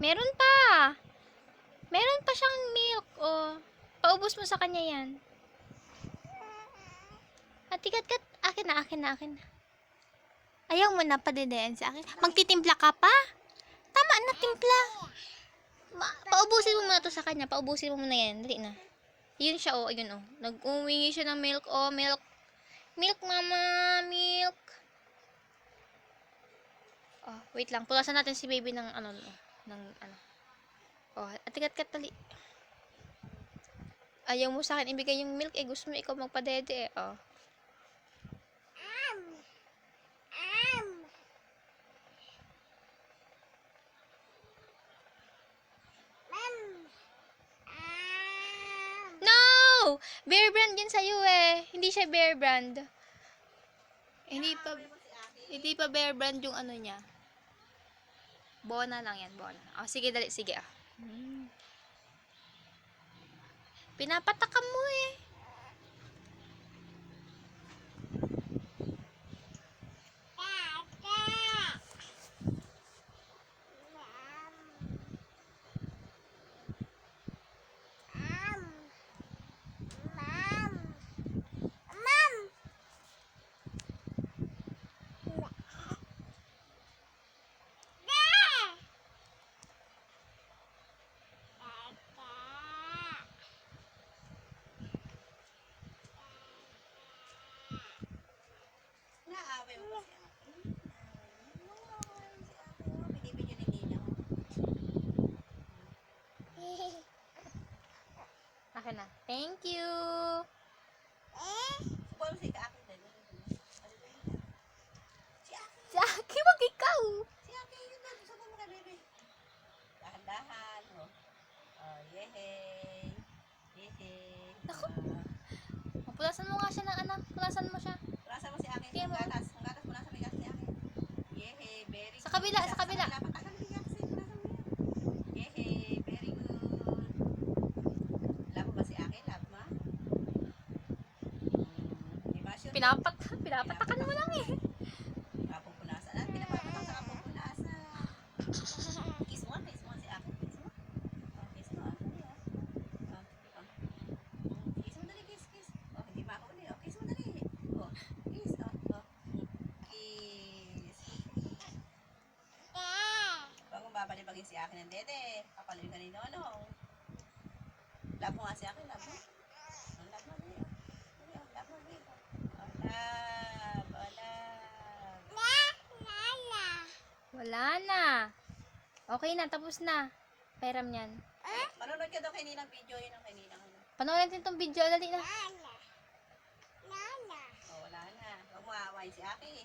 Meron pa. Meron pa siyang milk. Oh. Paubos mo sa kanya yan. Kat. Akin na. Ayaw mo na padedean sa akin. Magtitimpla ka pa? Tama na, timpla. Paubusin mo muna to sa kanya. Paubusin mo muna yan. Dali na. Yun siya, oh. Ayun, oh. Nag-uwingi siya ng milk, oh. Milk. Milk, mama. Milk. Oh, wait lang. Pulasan natin si baby ng ano. Oh, kat, dali. Ayaw mo sa akin ibigay yung milk, eh. Gusto mo ikaw magpadede, eh. Oh. No! Bear Brand yun sa'yo, eh. Hindi siya Bear Brand. Hindi pa Bear Brand yung ano niya. Bona lang yan, Bona. Oh, sige, dali. Sige, ah. Pinapatakam mo, eh. Naaway mo kasi ako. Binibigyan ni Nina. Akin na. Thank you. Subuhan mo si Kaakin din. Si Aki, wag ikaw. Si Aki, yun na. Subuhan mo ka, baby. Dahan-dahan. Oh, yehey. Yehey. Naku. Pulasan mo nga siya ng anak. Pulasan mo siya. Pulasan mo si Aki. Kaya Ang mo. gatas. Ang gatas mo nasa may gas ni Aki. Yehey, very good. Sa kabila. Patakan mo yung gas. Pulasan mo yan. Yehey, very good. Love mo ba si Aki? Love mo? Diba siya? Pinapatakan mo lang, eh. Kapupunasan. At pinapapatak sa kapupunasan. Kiss mo si Aki. Kiss mo. Oh, kiss mo. Kiss mo dali, kiss. Oh, hindi pa ako ulit. Oh, kiss mo dali. Oh, kiss. Oh. Kiss. Huwag mong babalibagin si Aki ng dede. Papalibig ka ni Nonong. Love mo nga si Aki, love mo. Oh, love mo dali. Love mo dali. Oh, love. Wala na. Okay na, tapos na. Pairam yan. Manonood ka daw kay Ninang video. Yun ang kay Ninang. Panoorin natin itong video. Dali na. Oh, wala na. Huwag mo aawain si Aki.